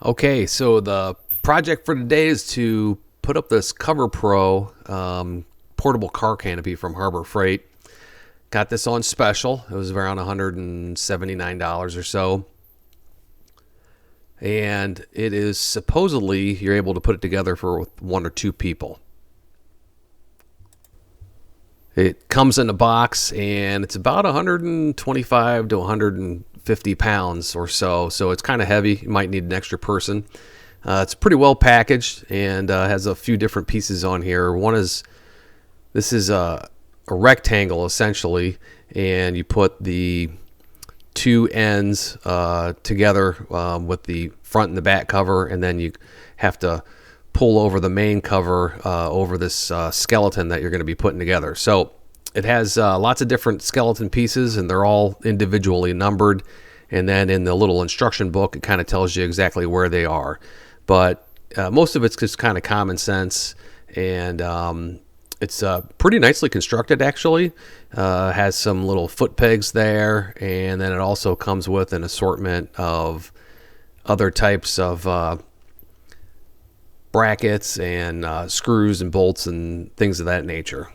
Okay, so the project for today is to put up this Cover Pro portable car canopy from Harbor Freight. Got this on special. It was around $179 or so. And it is supposedly you're able to put it together for one or two people. It comes in a box and it's about 125 to 150 pounds or so. So it's kind of heavy. You might need an extra person. It's pretty well packaged and has a few different pieces on here. This is a rectangle essentially, and you put the two ends together with the front and the back cover, and then you have to pull over the main cover over this skeleton that you're going to be putting together. So it has lots of different skeleton pieces, and they're all individually numbered. And then in the little instruction book, it kind of tells you exactly where they are. But most of it's just kind of common sense, and it's pretty nicely constructed, actually. Has some little foot pegs there, and then it also comes with an assortment of other types of brackets and screws and bolts and things of that nature.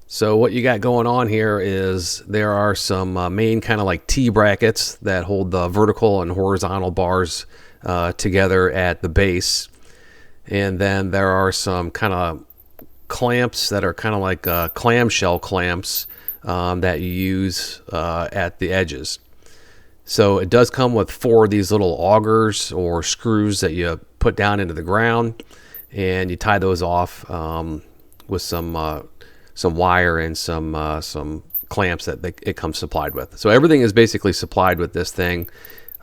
So what you got going on here is there are some main kind of like T-brackets that hold the vertical and horizontal bars together at the base. And then there are some kind of clamps that are kind of like clamshell clamps that you use at the edges. So it does come with 4 of these little augers or screws that you put down into the ground, and you tie those off with some wire and some clamps that it comes supplied with. So everything is basically supplied with this thing.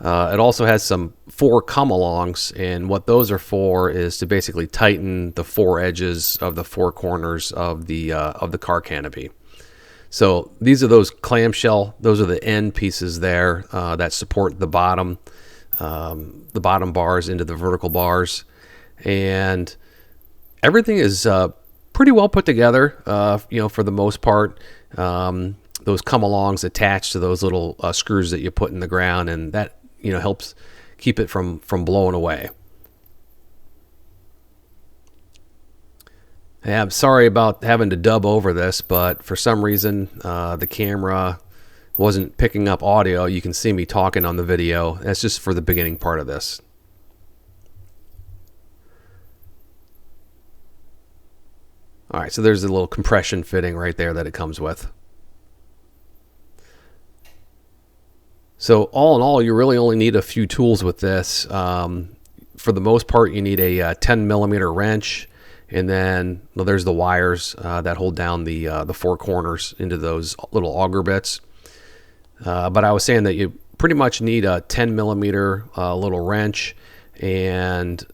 It also has some 4 come-alongs, and what those are for is to basically tighten the 4 edges of the 4 corners of the car canopy. So these are those clamshell. Those are the end pieces there that support the bottom bars into the vertical bars, and everything is pretty well put together, for the most part. Those come-alongs attached to those little screws that you put in the ground, and that helps keep it from blowing away. Yeah, I'm sorry about having to dub over this, but for some reason the camera wasn't picking up audio. You can see me talking on the video. That's just for the beginning part of this. All right, so there's a little compression fitting right there that it comes with. So all in all, you really only need a few tools with this. For the most part, you need a 10 millimeter wrench, and then there's the wires that hold down the 4 corners into those little auger bits. But I was saying that you pretty much need a 10 millimeter little wrench, and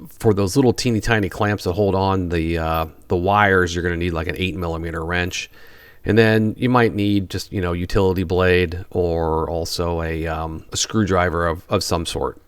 for those little teeny tiny clamps that hold on the wires, you're going to need like an 8 millimeter wrench. And then you might need just, utility blade, or also a screwdriver of some sort.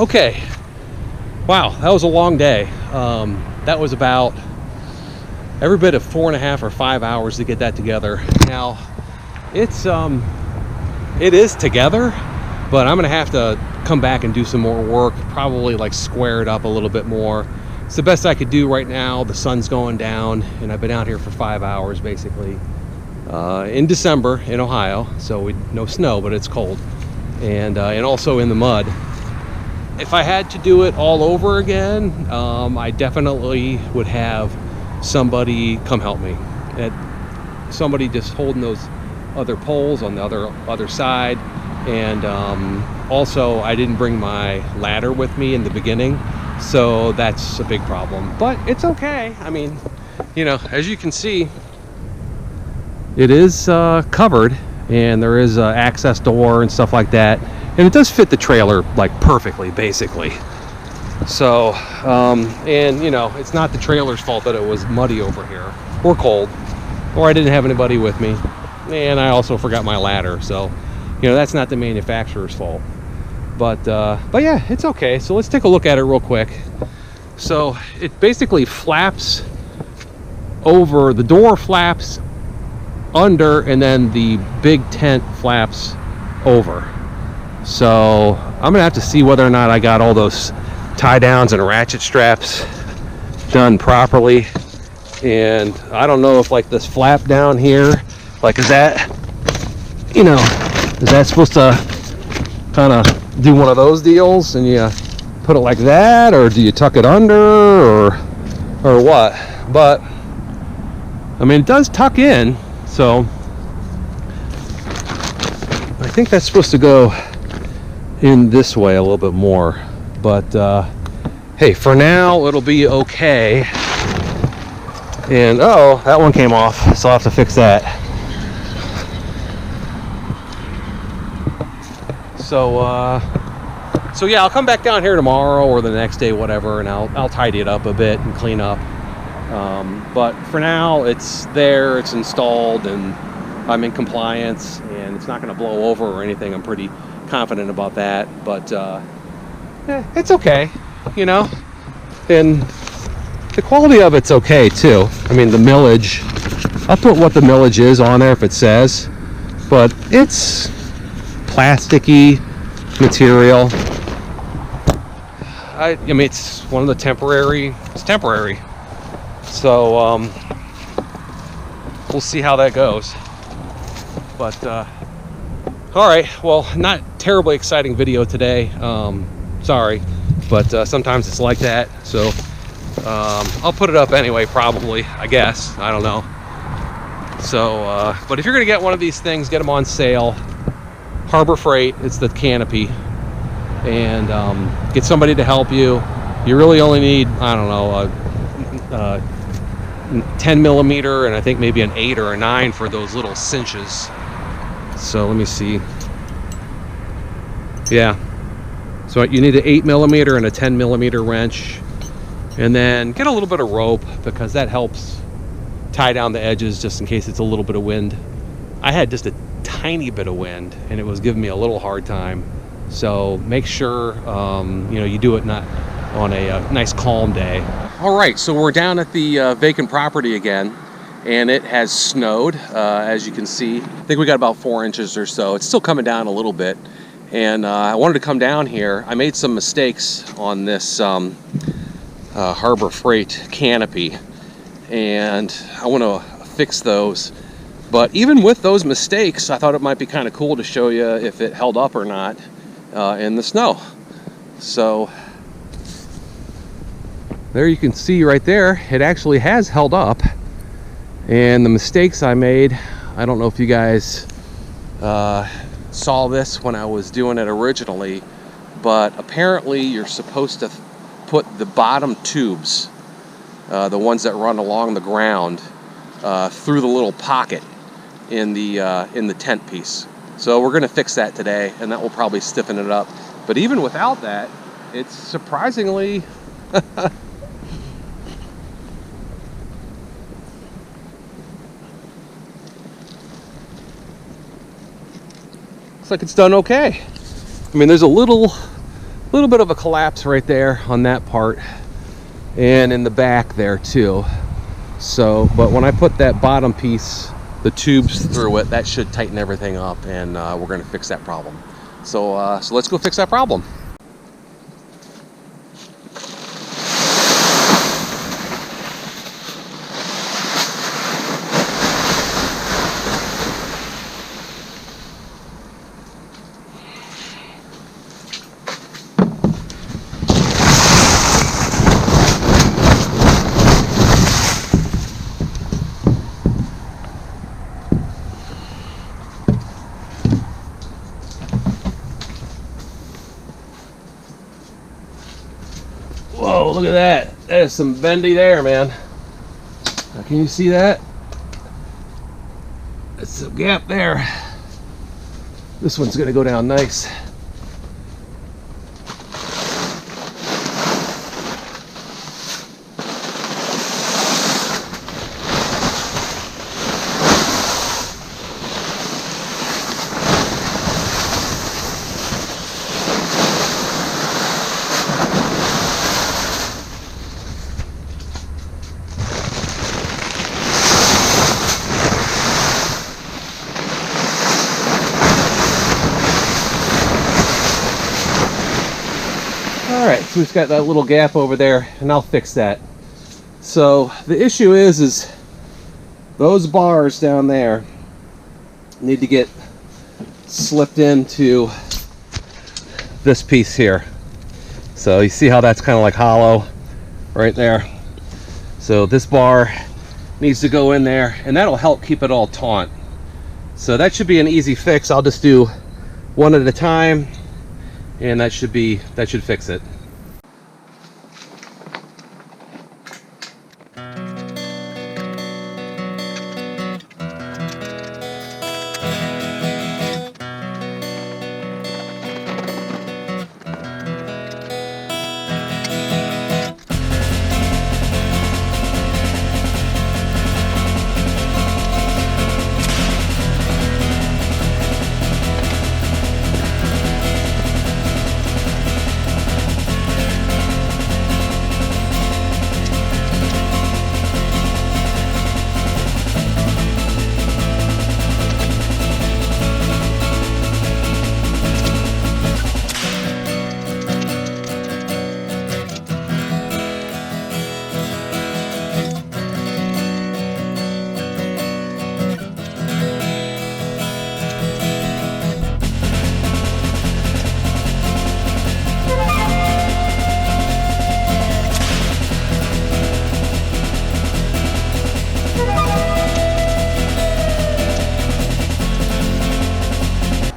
Okay. Wow, that was a long day. That was about every bit of 4.5 or 5 hours to get that together. Now, it is together, but I'm gonna have to come back and do some more work, probably like square it up a little bit more. It's the best I could do right now. The sun's going down, and I've been out here for 5 hours basically in December in Ohio, so no snow, but it's cold, and also in the mud. If I had to do it all over again, I definitely would have somebody come help me. Somebody just holding those other poles on the other side. And also, I didn't bring my ladder with me in the beginning, so that's a big problem. But it's okay. I mean, you know, as you can see, it is covered, and there is an access door and stuff like that. And it does fit the trailer like perfectly, basically. So, and you know, it's not the trailer's fault that it was muddy over here, or cold, or I didn't have anybody with me, and I also forgot my ladder. So, you know, that's not the manufacturer's fault. But yeah, it's okay. So let's take a look at it real quick. So it basically flaps over, the door flaps under, and then the big tent flaps over. So I'm gonna have to see whether or not I got all those tie downs and ratchet straps done properly. And I don't know if like this flap down here, like is that, you know, is that supposed to kind of do one of those deals and you put it like that, or do you tuck it under, or what? But I mean, it does tuck in, so I think that's supposed to go in this way a little bit more. But hey, for now it'll be okay. And oh, that one came off, so I'll have to fix that. So yeah, I'll come back down here tomorrow or the next day, whatever, and I'll tidy it up a bit and clean up. But for now, it's there, it's installed, and I'm in compliance, and it's not going to blow over or anything. I'm pretty confident about that. But yeah, it's okay, you know. And the quality of it's okay too. I mean, the millage, I'll put what the millage is on there if it says, but it's plasticky material. I mean, it's one of the temporary, it's temporary. So we'll see how that goes. But all right, well, not terribly exciting video today. Sorry, but sometimes it's like that. So I'll put it up anyway, probably, I guess. I don't know. So, but if you're gonna get one of these things, get them on sale. Harbor Freight, it's the Canopy, and get somebody to help you. You really only need, I don't know, a 10 millimeter, and I think maybe an 8 or a 9 for those little cinches. So let me see. Yeah, so you need an 8 millimeter and a 10 millimeter wrench, and then get a little bit of rope, because that helps tie down the edges just in case it's a little bit of wind. I had just a tiny bit of wind, and it was giving me a little hard time. So make sure you know, you do it not on a nice calm day. All right, so we're down at the vacant property again, and it has snowed, as you can see. I think we got about 4 inches or so. It's still coming down a little bit, and I wanted to come down here. I made some mistakes on this Harbor Freight Canopy, and I want to fix those. But even with those mistakes, I thought it might be kind of cool to show you if it held up or not in the snow. So there you can see right there, it actually has held up. And the mistakes I made, I don't know if you guys saw this when I was doing it originally, but apparently you're supposed to put the bottom tubes, the ones that run along the ground, through the little pocket in the tent piece. So we're going to fix that today, and that will probably stiffen it up. But even without that, it's surprisingly looks like it's done okay. I mean, there's a little little bit of a collapse right there on that part, and in the back there too. So, but when I put that bottom piece, the tubes through it, that should tighten everything up, and we're going to fix that problem. So, so let's go fix that problem. Whoa, look at that. That is some bendy there, man. Now, can you see that? That's a gap there. This one's going to go down nice. Alright, so we've got that little gap over there, and I'll fix that. So the issue is those bars down there need to get slipped into this piece here. So you see how that's kind of like hollow right there. So this bar needs to go in there, and that'll help keep it all taut. So that should be an easy fix. I'll just do one at a time, and that should fix it.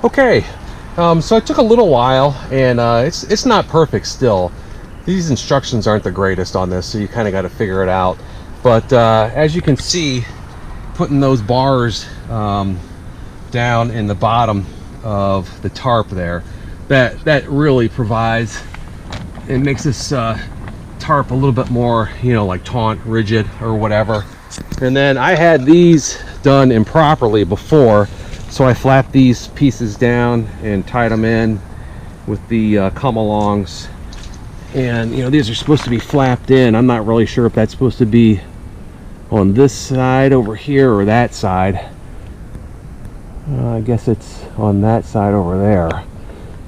Okay, so it took a little while, and it's not perfect still. These instructions aren't the greatest on this, so you kind of got to figure it out. But as you can see, putting those bars down in the bottom of the tarp there, that really provides, it makes this tarp a little bit more, you know, like taut, rigid, or whatever. And then I had these done improperly before, so I flapped these pieces down and tied them in with the come-alongs. And you know, these are supposed to be flapped in. I'm not really sure if that's supposed to be on this side over here or that side. I guess it's on that side over there.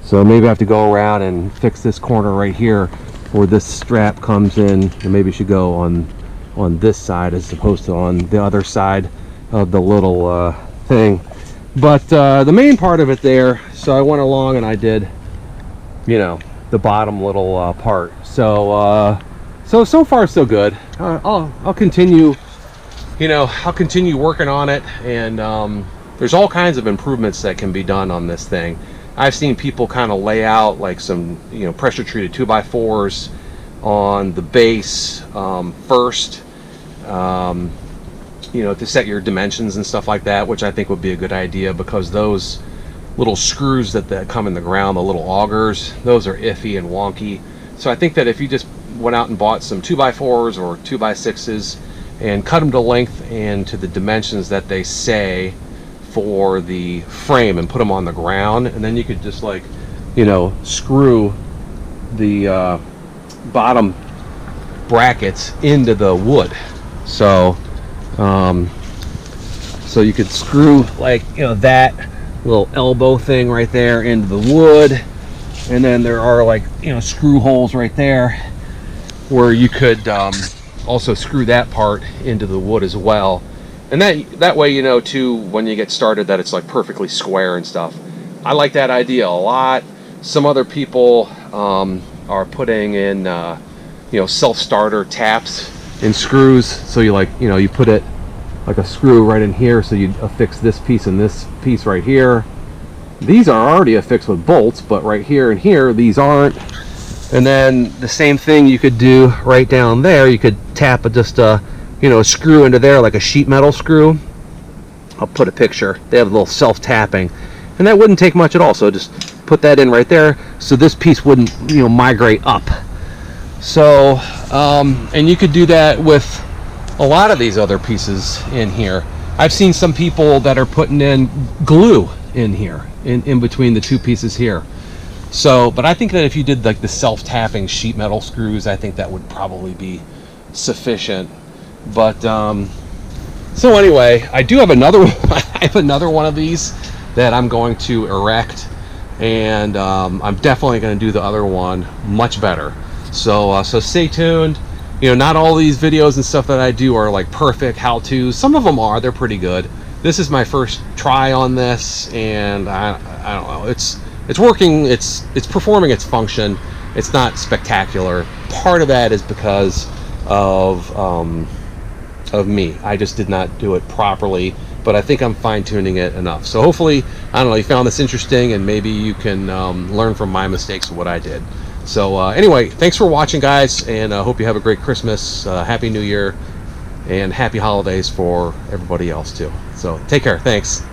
So maybe I have to go around and fix this corner right here where this strap comes in, and maybe it should go on this side as opposed to on the other side of the little thing. But the main part of it there, so I went along and I did, you know, the bottom little part. So so far so good. I'll continue, you know, I'll continue working on it, and there's all kinds of improvements that can be done on this thing. I've seen people kind of lay out like some, you know, pressure treated 2x4s on the base first, you know, to set your dimensions and stuff like that, which I think would be a good idea, because those little screws that come in the ground, the little augers, those are iffy and wonky. So I think that if you just went out and bought some 2x4s or 2x6s and cut them to length and to the dimensions that they say for the frame and put them on the ground, and then you could just, like, you know, screw the bottom brackets into the wood. So so you could screw, like, you know, that little elbow thing right there into the wood, and then there are, like, you know, screw holes right there where you could also screw that part into the wood as well. And that way, you know, too, when you get started, that it's like perfectly square and stuff. I like that idea a lot. Some other people are putting in you know, self-starter taps and screws. So you, like, you know, you put it like a screw right in here, so you affix this piece and this piece right here. These are already affixed with bolts, but right here and here, these aren't. And then the same thing you could do right down there. You could tap just a, you know, a screw into there, like a sheet metal screw. I'll put a picture. They have a little self-tapping, and that wouldn't take much at all. So just put that in right there, so this piece wouldn't, you know, migrate up. So and you could do that with a lot of these other pieces in here. I've seen some people that are putting in glue in here, in between the two pieces here. So, but I think that if you did like the self-tapping sheet metal screws, I think that would probably be sufficient. But so anyway, I do have another I have another one of these that I'm going to erect, and I'm definitely going to do the other one much better. So so stay tuned. You know, not all these videos and stuff that I do are like perfect how-tos. Some of them are. They're pretty good. This is my first try on this, and I don't know. It's working. It's performing its function. It's not spectacular. Part of that is because of me. I just did not do it properly, but I think I'm fine-tuning it enough. So hopefully, I don't know, you found this interesting, and maybe you can learn from my mistakes of what I did. So anyway, thanks for watching, guys, and I hope you have a great Christmas, Happy New Year, and happy holidays for everybody else too. So take care. Thanks.